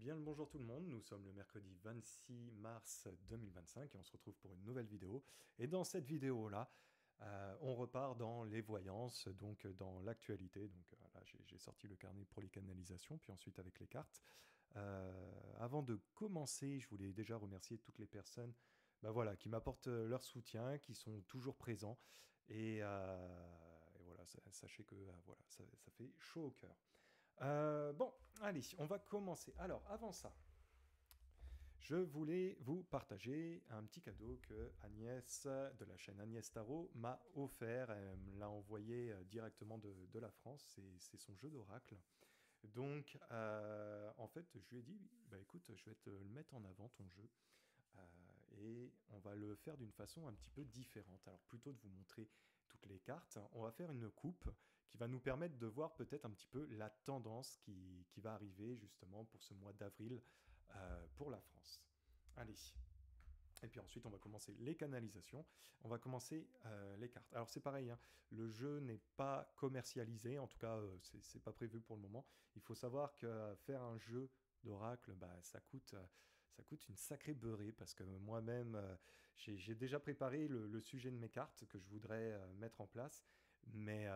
Bien le bonjour tout le monde, nous sommes le mercredi 26 mars 2025 et on se retrouve pour une nouvelle vidéo. Et dans cette vidéo-là, on repart dans les voyances, donc dans l'actualité. Donc là, j'ai sorti le carnet pour les canalisations, puis ensuite avec les cartes. Avant de commencer, je voulais déjà remercier toutes les personnes voilà, qui m'apportent leur soutien, qui sont toujours présents. Et voilà, sachez que voilà, ça fait chaud au cœur. Bon, allez, on va commencer. Alors, avant ça, je voulais vous partager un petit cadeau que Agnès, de la chaîne Agnès Tarot, m'a offert. Elle me l'a envoyé directement de la France. C'est son jeu d'oracle. Donc, en fait, je lui ai dit, bah écoute, je vais te le mettre en avant, ton jeu. Et on va le faire d'une façon un petit peu différente. Alors plutôt de vous montrer toutes les cartes, on va faire une coupe qui va nous permettre de voir peut-être un petit peu la tendance qui va arriver justement pour ce mois d'avril pour la France. Allez. Et puis ensuite, on va commencer les canalisations. On va commencer les cartes. Alors c'est pareil, hein, le jeu n'est pas commercialisé, en tout cas, c'est pas prévu pour le moment. Il faut savoir que faire un jeu d'oracle, bah, ça coûte une sacrée beurrée parce que moi-même, j'ai déjà préparé le sujet de mes cartes que je voudrais mettre en place. Mais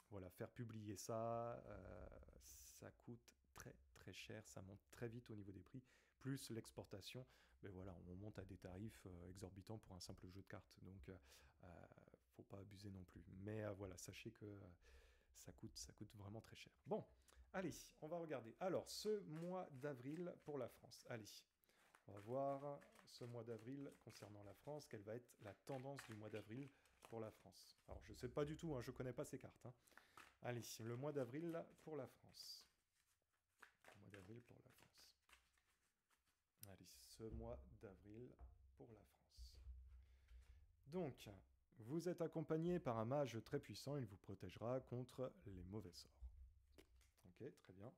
voilà, faire publier ça, ça coûte très très cher, ça monte très vite au niveau des prix, plus l'exportation mais voilà, on monte à des tarifs exorbitants pour un simple jeu de cartes. Donc, faut pas abuser non plus. Mais voilà, sachez que ça coûte vraiment très cher. Bon, allez, on va regarder. Alors, ce mois d'avril pour la France. Allez, on va voir ce mois d'avril concernant la France, quelle va être la tendance du mois d'avril pour la France. Alors, je sais pas du tout, hein, je connais pas ces cartes. Hein. Allez, le mois d'avril pour la France. Le mois d'avril pour la France. Allez, ce mois d'avril pour la France. Donc, vous êtes accompagné par un mage très puissant, il vous protégera contre les mauvais sorts. Ok, très bien.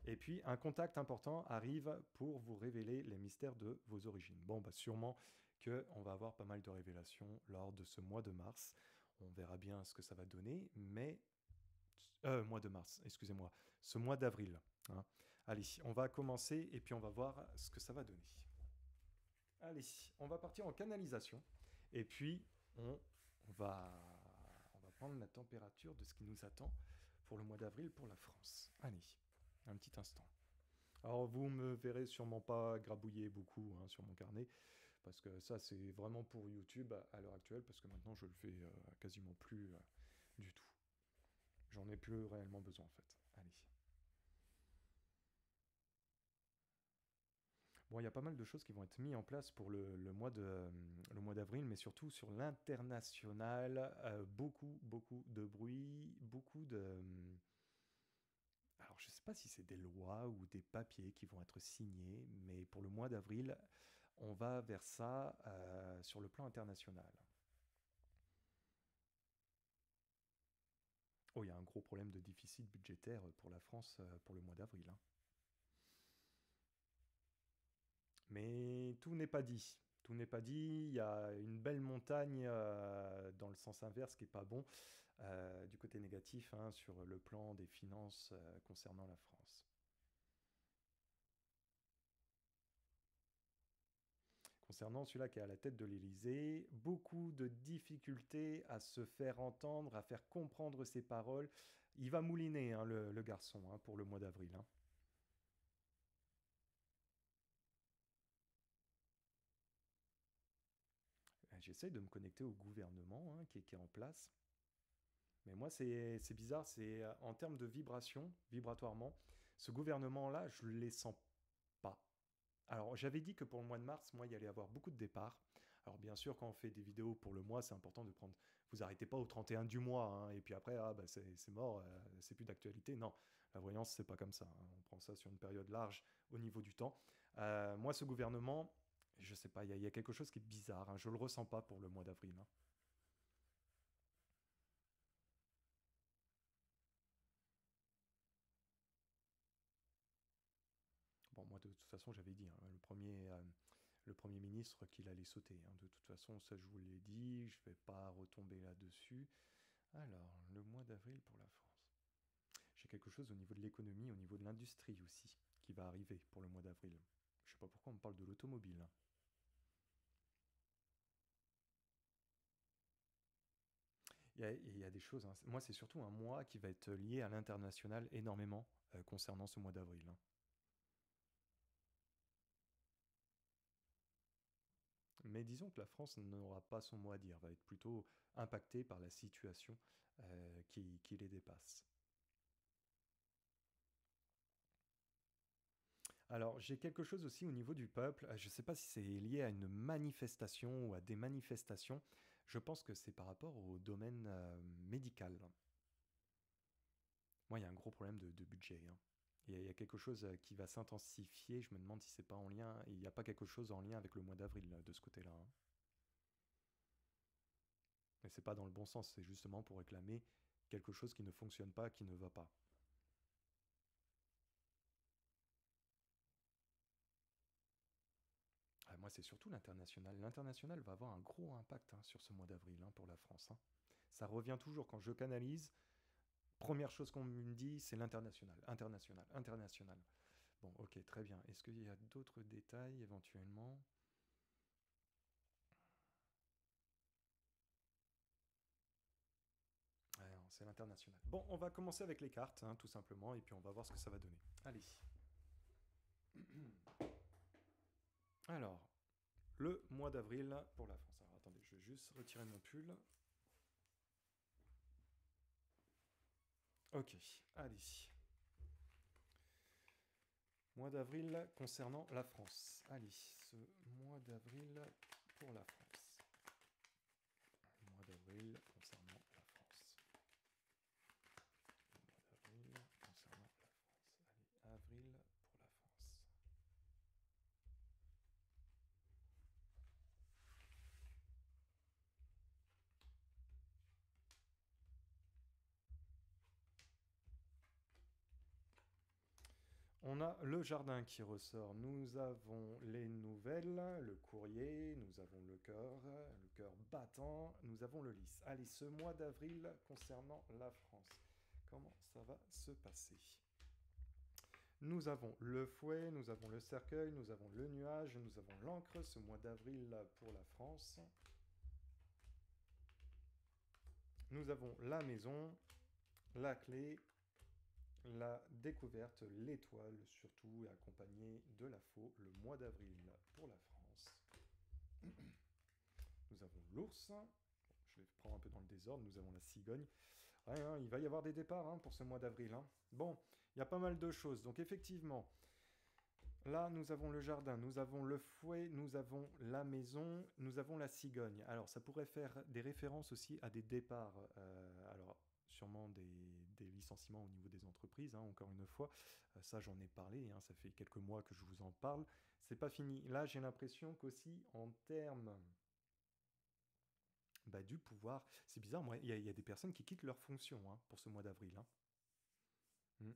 Et puis, un contact important arrive pour vous révéler les mystères de vos origines. Bon, bah sûrement qu'on va avoir pas mal de révélations lors de ce mois de mars. On verra bien ce que ça va donner, mais... mois de mars, excusez-moi. Ce mois d'avril. Hein. Allez, on va commencer et puis on va voir ce que ça va donner. Allez, on va partir en canalisation. Et puis, on va, on va prendre la température de ce qui nous attend pour le mois d'avril pour la France. Allez, un petit instant. Alors, vous me verrez sûrement pas grabouiller beaucoup hein, sur mon carnet, parce que ça, c'est vraiment pour YouTube à l'heure actuelle, parce que maintenant, je le fais quasiment plus du tout. J'en ai plus réellement besoin, en fait. Allez. Bon, il y a pas mal de choses qui vont être mises en place pour le mois d'avril, mais surtout sur l'international. Beaucoup de bruit, beaucoup de... Alors, je ne sais pas si c'est des lois ou des papiers qui vont être signés, mais pour le mois d'avril, on va vers ça sur le plan international. Oh, il y a un gros problème de déficit budgétaire pour la France pour le mois d'avril. Hein. Mais tout n'est pas dit. Tout n'est pas dit. Il y a une belle montagne dans le sens inverse qui est pas bon, du côté négatif, hein, sur le plan des finances concernant la France. Concernant celui-là qui est à la tête de l'Élysée, beaucoup de difficultés à se faire entendre, à faire comprendre ses paroles. Il va mouliner, hein, le garçon, hein, pour le mois d'avril. Hein. J'essaye de me connecter au gouvernement hein, qui est en place. Mais moi, c'est bizarre, c'est en termes de vibration, vibratoirement, ce gouvernement-là, je ne les sens pas. Alors, j'avais dit que pour le mois de mars, moi, il y allait y avoir beaucoup de départs. Alors, bien sûr, quand on fait des vidéos pour le mois, c'est important de prendre. Vous arrêtez pas au 31 du mois, hein, et puis après, ah, bah, c'est mort, c'est plus d'actualité. Non, la voyance, c'est pas comme ça. Hein. On prend ça sur une période large au niveau du temps. Moi, ce gouvernement, je sais pas, il y a quelque chose qui est bizarre. Hein, je le ressens pas pour le mois d'avril. Hein. Bon, moi, de toute façon, j'avais dit, hein, le premier ministre qu'il allait sauter. Hein. De toute façon, ça, je vous l'ai dit, je ne vais pas retomber là-dessus. Alors, le mois d'avril pour la France. J'ai quelque chose au niveau de l'économie, au niveau de l'industrie aussi, qui va arriver d'activité pour le mois d'avril. Je sais pas pourquoi on me parle de l'automobile. Il y a des choses, hein. Moi, c'est surtout un mois qui va être lié à l'international énormément concernant ce mois d'avril, hein. Mais disons que la France n'aura pas son mot à dire, va être plutôt impactée par la situation qui les dépasse. Alors, j'ai quelque chose aussi au niveau du peuple. Je ne sais pas si c'est lié à une manifestation ou à des manifestations. Je pense que c'est par rapport au domaine médical. Moi, il y a un gros problème de budget, hein. Il y a quelque chose qui va s'intensifier. Je me demande si c'est pas en lien. Il n'y a pas quelque chose en lien avec le mois d'avril de ce côté-là, hein. Mais c'est pas dans le bon sens. C'est justement pour réclamer quelque chose qui ne fonctionne pas, qui ne va pas. Ah, moi, c'est surtout l'international. L'international va avoir un gros impact, hein, sur ce mois d'avril, hein, pour la France, hein. Ça revient toujours quand je canalise. Première chose qu'on me dit, c'est l'international, international, international. Bon, ok, très bien. Est-ce qu'il y a d'autres détails éventuellement? Ouais, non, c'est l'international. Bon, on va commencer avec les cartes, hein, tout simplement, et puis on va voir ce que ça va donner. Allez. Alors, le mois d'avril pour la France. Alors attendez, je vais juste retirer mon pull. Ok, allez. Mois d'avril concernant la France. Allez, ce mois d'avril pour la France. Mois d'avril concernant la France. Mois d'avril concernant la France. Allez, avril pour la France. On a le jardin qui ressort. Nous avons les nouvelles, le courrier, nous avons le cœur battant, nous avons le lys. Allez, ce mois d'avril concernant la France, comment ça va se passer? Nous avons le fouet, nous avons le cercueil, nous avons le nuage, nous avons l'encre, ce mois d'avril pour la France. Nous avons la maison, la clé, la découverte, l'étoile surtout, accompagnée de la faux, le mois d'avril pour la France. Nous avons l'ours, je les prends un peu dans le désordre, nous avons la cigogne. Ouais, hein, il va y avoir des départs, hein, pour ce mois d'avril, hein. Bon, il y a pas mal de choses, donc effectivement, là nous avons le jardin, nous avons le fouet, nous avons la maison, nous avons la cigogne. Alors ça pourrait faire des références aussi à des départs, alors sûrement des licenciements au niveau des entreprises, hein, encore une fois. Ça j'en ai parlé, hein, ça fait quelques mois que je vous en parle. C'est pas fini. Là j'ai l'impression qu'aussi en termes du pouvoir, c'est bizarre, moi il y a des personnes qui quittent leur fonction, hein, pour ce mois d'avril, hein. Mm.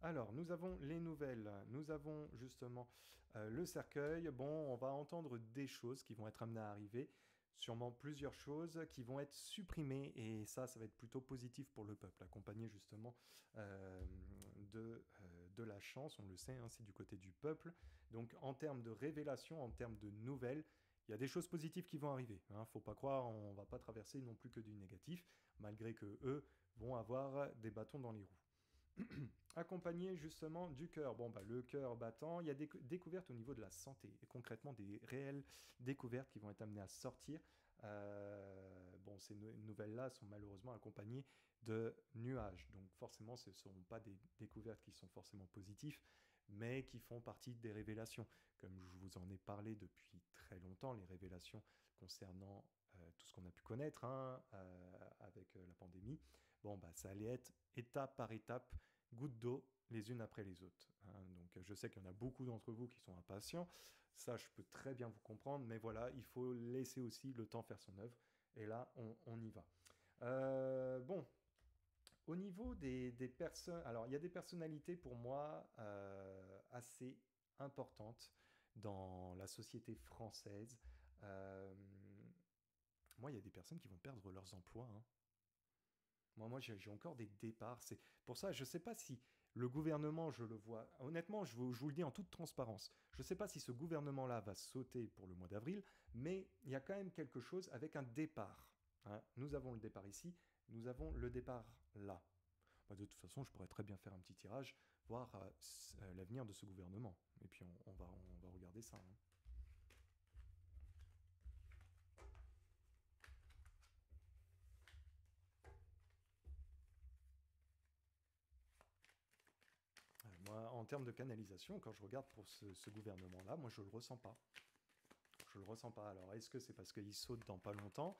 Alors, nous avons les nouvelles, nous avons justement le cercueil. Bon, on va entendre des choses qui vont être amenées à arriver, sûrement plusieurs choses qui vont être supprimées, et ça va être plutôt positif pour le peuple, accompagné justement euh, de la chance, on le sait, hein, c'est du côté du peuple. Donc, en termes de révélation, en termes de nouvelles, il y a des choses positives qui vont arriver, hein. Faut pas croire, on va pas traverser non plus que du négatif, malgré que eux vont avoir des bâtons dans les roues. Accompagné justement du cœur. Bon, le cœur battant, il y a des découvertes au niveau de la santé, et concrètement des réelles découvertes qui vont être amenées à sortir. Bon, ces nouvelles-là sont malheureusement accompagnées de nuages, donc forcément ce ne sont pas des découvertes qui sont forcément positives, mais qui font partie des révélations. Comme je vous en ai parlé depuis très longtemps, les révélations concernant tout ce qu'on a pu connaître, hein, avec la pandémie, bon, ça allait être étape par étape, gouttes d'eau les unes après les autres, hein. Donc je sais qu'il y en a beaucoup d'entre vous qui sont impatients, ça je peux très bien vous comprendre, mais voilà, il faut laisser aussi le temps faire son œuvre, et là on y va. Bon, au niveau des personnes, alors il y a des personnalités pour moi assez importantes dans la société française. Euh, Moi, il y a des personnes qui vont perdre leurs emplois, hein. Moi j'ai encore des départs. C'est pour ça, je ne sais pas si Le gouvernement, je le vois, honnêtement, je vous le dis en toute transparence, je ne sais pas si ce gouvernement-là va sauter pour le mois d'avril, mais il y a quand même quelque chose avec un départ. Hein. Nous avons le départ ici, nous avons le départ là. Bah, de toute façon, je pourrais très bien faire un petit tirage, voir l'avenir de ce gouvernement. Et puis on va regarder ça. Hein. Moi, en termes de canalisation, quand je regarde pour ce gouvernement-là, moi je ne le ressens pas. Je ne le ressens pas. Alors, est-ce que c'est parce qu'il saute dans pas longtemps?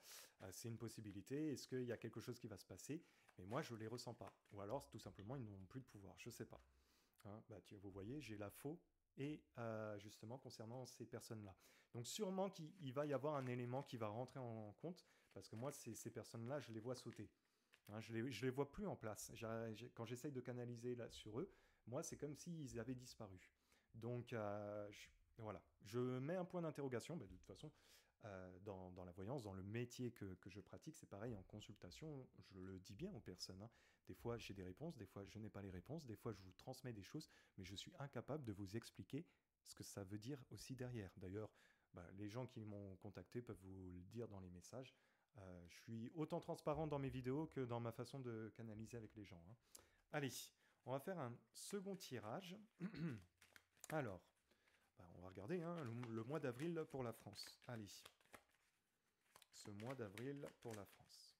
C'est une possibilité. Est-ce qu'il y a quelque chose qui va se passer? Mais moi, je ne les ressens pas. Ou alors, tout simplement, ils n'ont plus de pouvoir. Je ne sais pas. Hein, bah, vous voyez, j'ai la faux et justement concernant ces personnes-là. Donc sûrement qu'il va y avoir un élément qui va rentrer en compte, parce que moi, ces personnes-là, je les vois sauter. Hein, je les vois plus en place. Quand j'essaye de canaliser là, sur eux, moi, c'est comme s'ils avaient disparu. Donc voilà, je mets un point d'interrogation, bah, de toute façon, dans la voyance, dans le métier que je pratique, c'est pareil en consultation, je le dis bien aux personnes. Hein. Des fois, j'ai des réponses, des fois, je n'ai pas les réponses, des fois, je vous transmets des choses, mais je suis incapable de vous expliquer ce que ça veut dire aussi derrière. D'ailleurs, bah, les gens qui m'ont contacté peuvent vous le dire dans les messages. Je suis autant transparent dans mes vidéos que dans ma façon de canaliser avec les gens. Hein. Allez, on va faire un second tirage. Alors, bah, on va regarder hein, le mois d'avril pour la France. Allez, ce mois d'avril pour la France.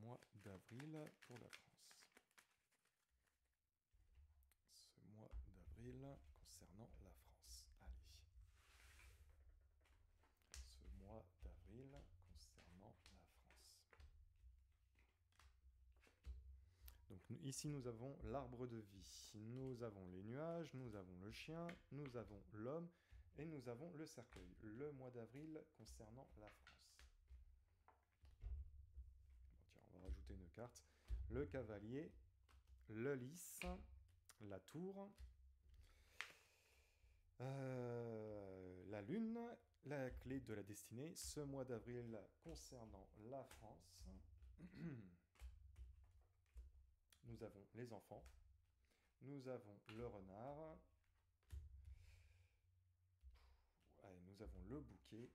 Mois d'avril pour la France. Ce mois d'avril concernant la France. Allez. Ce mois d'avril concernant la France. Donc ici nous avons l'arbre de vie, nous avons les nuages, nous avons le chien, nous avons l'homme et nous avons le cercueil. Le mois d'avril concernant la France. Bon, tiens, on va rajouter une carte. Le cavalier, le lys, la tour, la lune, la clé de la destinée. Ce mois d'avril concernant la France. Nous avons les enfants, nous avons le renard, ouais, nous avons le bouquet.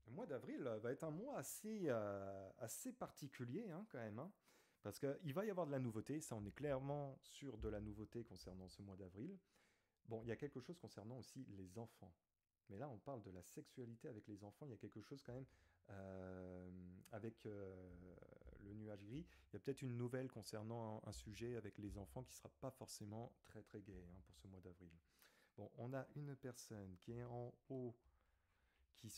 Le mois d'avril va être un mois assez particulier hein, quand même, hein, parce qu'il va y avoir de la nouveauté, ça on est clairement sûr de la nouveauté concernant ce mois d'avril. Bon, il y a quelque chose concernant aussi les enfants. Mais là, on parle de la sexualité avec les enfants. Il y a quelque chose quand même avec le nuage gris. Il y a peut-être une nouvelle concernant un sujet avec les enfants qui ne sera pas forcément très très gai hein, pour ce mois d'avril. Bon, on a une personne qui est en haut, qui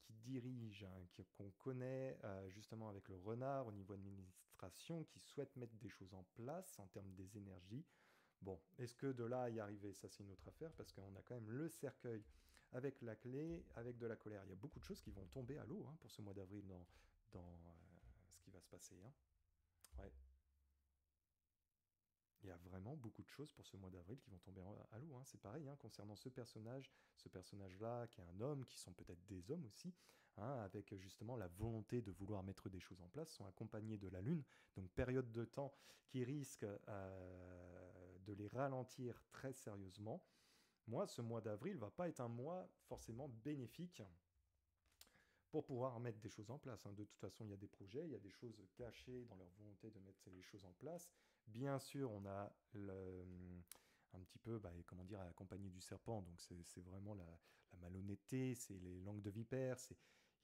dirige, hein, qu'on connaît justement avec le renard au niveau administration, qui souhaite mettre des choses en place en termes des énergies. Bon, est-ce que de là à y arriver, ça c'est une autre affaire, parce qu'on a quand même le cercueil avec la clé, avec de la colère. Il y a beaucoup de choses qui vont tomber à l'eau hein, pour ce mois d'avril dans ce qui va se passer. Hein. Ouais. Il y a vraiment beaucoup de choses pour ce mois d'avril qui vont tomber à l'eau. Hein. C'est pareil hein, concernant ce personnage-là, qui est un homme, qui sont peut-être des hommes aussi, hein, avec justement la volonté de vouloir mettre des choses en place, sont accompagnés de la lune, donc période de temps qui risque de les ralentir très sérieusement. Moi, ce mois d'avril va pas être un mois forcément bénéfique pour pouvoir mettre des choses en place. Hein. De toute façon, il y a des projets, il y a des choses cachées dans leur volonté de mettre les choses en place. Bien sûr, on a un petit peu, bah, comment dire, la compagnie du serpent, donc c'est vraiment la malhonnêteté, c'est les langues de vipère,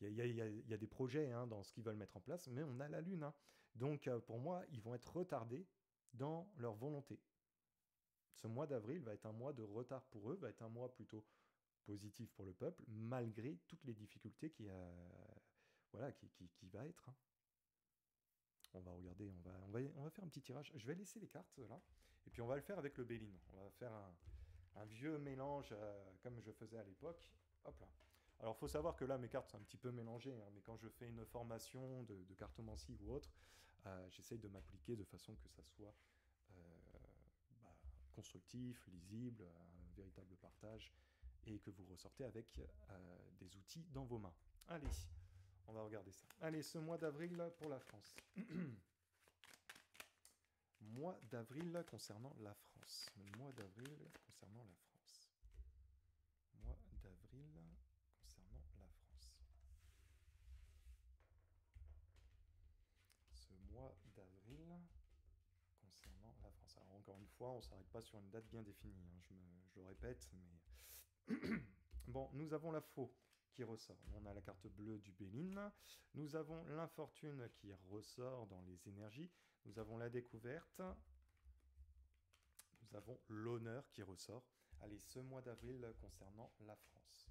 il y a des projets hein, dans ce qu'ils veulent mettre en place, mais on a la lune. Hein. Donc pour moi, ils vont être retardés dans leur volonté. Ce mois d'avril va être un mois de retard pour eux, va être un mois plutôt positif pour le peuple, malgré toutes les difficultés voilà, qui va être. Hein. On va regarder, on va faire un petit tirage. Je vais laisser les cartes là, et puis on va le faire avec le Béline. On va faire un vieux mélange comme je faisais à l'époque. Hop là. Alors, il faut savoir que là, mes cartes sont un petit peu mélangées, hein, mais quand je fais une formation de cartomancie ou autre, j'essaye de m'appliquer de façon que ça soit bah, constructif, lisible, un véritable partage, et que vous ressortez avec des outils dans vos mains. Allez, on va regarder ça. Allez, ce mois d'avril pour la France. mois d'avril concernant la France. Le mois d'avril concernant la France. Mois d'avril concernant la France. Ce mois d'avril concernant la France. Alors encore une fois, on ne s'arrête pas sur une date bien définie, hein. Je le répète, mais... Bon, nous avons la faux qui ressort. On a la carte bleue du Béline. Nous avons l'infortune qui ressort dans les énergies. Nous avons la découverte. Nous avons l'honneur qui ressort. Allez, ce mois d'avril concernant la France.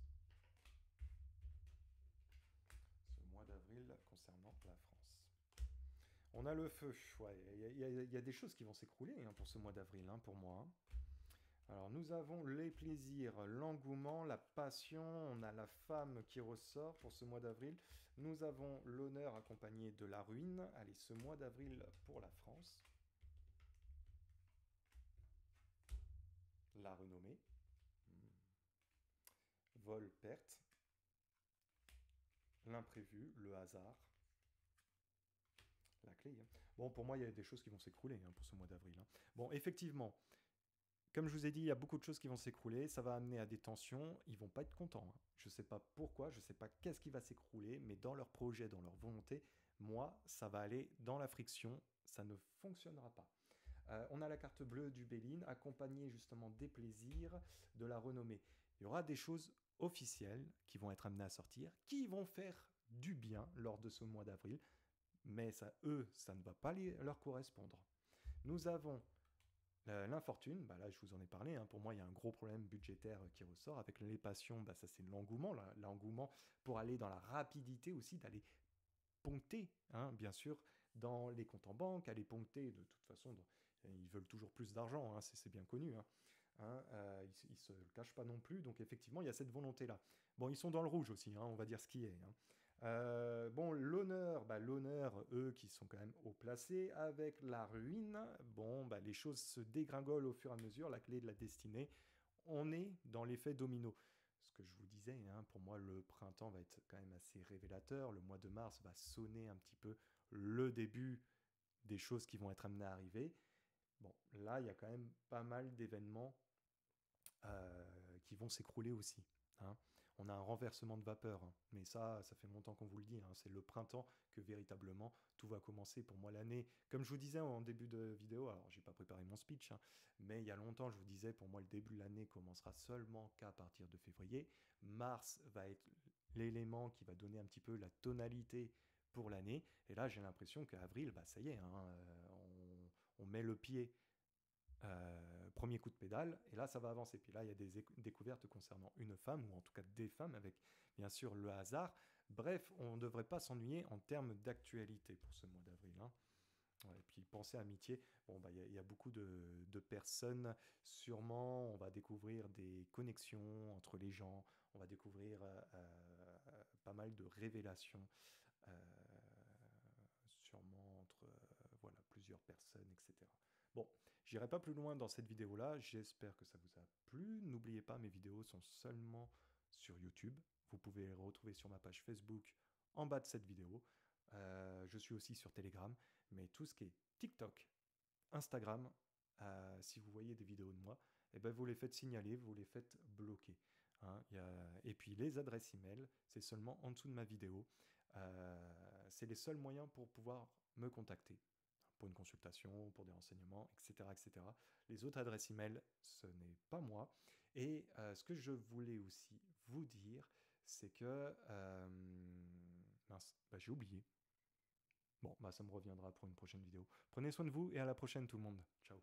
Ce mois d'avril concernant la France. On a le feu. Ouais, il y a des choses qui vont s'écrouler, hein, pour ce mois d'avril, hein, pour moi, hein. Alors, nous avons les plaisirs, l'engouement, la passion. On a la femme qui ressort pour ce mois d'avril. Nous avons l'honneur accompagné de la ruine. Allez, ce mois d'avril pour la France. La renommée. Vol, perte. L'imprévu, le hasard. La clé, hein. Bon, pour moi, il y a des choses qui vont s'écrouler, hein, pour ce mois d'avril, hein. Bon, effectivement, comme je vous ai dit, il y a beaucoup de choses qui vont s'écrouler. Ça va amener à des tensions. Ils vont pas être contents, hein. Je ne sais pas pourquoi, je ne sais pas qu'est-ce qui va s'écrouler, mais dans leur projet, dans leur volonté, moi, ça va aller dans la friction. Ça ne fonctionnera pas. On a la carte bleue du Béline, accompagnée justement des plaisirs, de la renommée. Il y aura des choses officielles qui vont être amenées à sortir, qui vont faire du bien lors de ce mois d'avril, mais ça, eux, ça ne va pas leur correspondre. Nous avons l'infortune, bah là je vous en ai parlé, hein, pour moi il y a un gros problème budgétaire qui ressort. Avec les passions, bah ça c'est l'engouement, l'engouement pour aller dans la rapidité aussi, d'aller poncter, hein, bien sûr, dans les comptes en banque, aller poncter de toute façon, ils veulent toujours plus d'argent, hein, c'est bien connu, hein. Ils ne se le cachent pas non plus, donc effectivement il y a cette volonté-là. Bon, ils sont dans le rouge aussi, hein, on va dire ce qui est, hein. Bon, l'honneur, bah, l'honneur, eux qui sont quand même haut placés, avec la ruine, bon, bah, les choses se dégringolent au fur et à mesure, la clé de la destinée, on est dans l'effet domino. Ce que je vous disais, hein, pour moi, le printemps va être quand même assez révélateur, le mois de mars va sonner un petit peu le début des choses qui vont être amenées à arriver. Bon, là, il y a quand même pas mal d'événements qui vont s'écrouler aussi, hein. On a un renversement de vapeur, hein, mais ça fait longtemps qu'on vous le dit, hein, c'est le printemps que véritablement tout va commencer. Pour moi, l'année, comme je vous disais en début de vidéo, alors j'ai pas préparé mon speech, hein, mais il y a longtemps, je vous disais, pour moi, le début de l'année commencera seulement qu'à partir de février. Mars va être l'élément qui va donner un petit peu la tonalité pour l'année, et là, j'ai l'impression qu'avril, bah, ça y est, hein, on met le pied, premier coup de pédale, et là ça va avancer. Puis là il y a des découvertes concernant une femme, ou en tout cas des femmes, avec bien sûr le hasard. Bref, on ne devrait pas s'ennuyer en termes d'actualité pour ce mois d'avril, hein. Ouais, et puis pensez amitié, bon bah y a beaucoup de personnes, sûrement on va découvrir des connexions entre les gens, on va découvrir pas mal de révélations, euh, sûrement entre voilà, plusieurs personnes, etc. Bon, j'irai pas plus loin dans cette vidéo-là, j'espère que ça vous a plu. N'oubliez pas, mes vidéos sont seulement sur YouTube. Vous pouvez les retrouver sur ma page Facebook en bas de cette vidéo. Je suis aussi sur Telegram, mais tout ce qui est TikTok, Instagram, si vous voyez des vidéos de moi, eh ben vous les faites signaler, vous les faites bloquer, hein. Et puis les adresses email, c'est seulement en dessous de ma vidéo. C'est les seuls moyens pour pouvoir me contacter pour une consultation, pour des renseignements, etc., etc. Les autres adresses email, ce n'est pas moi. Et ce que je voulais aussi vous dire, c'est que... mince, bah, j'ai oublié. Bon, bah, ça me reviendra pour une prochaine vidéo. Prenez soin de vous et à la prochaine tout le monde. Ciao.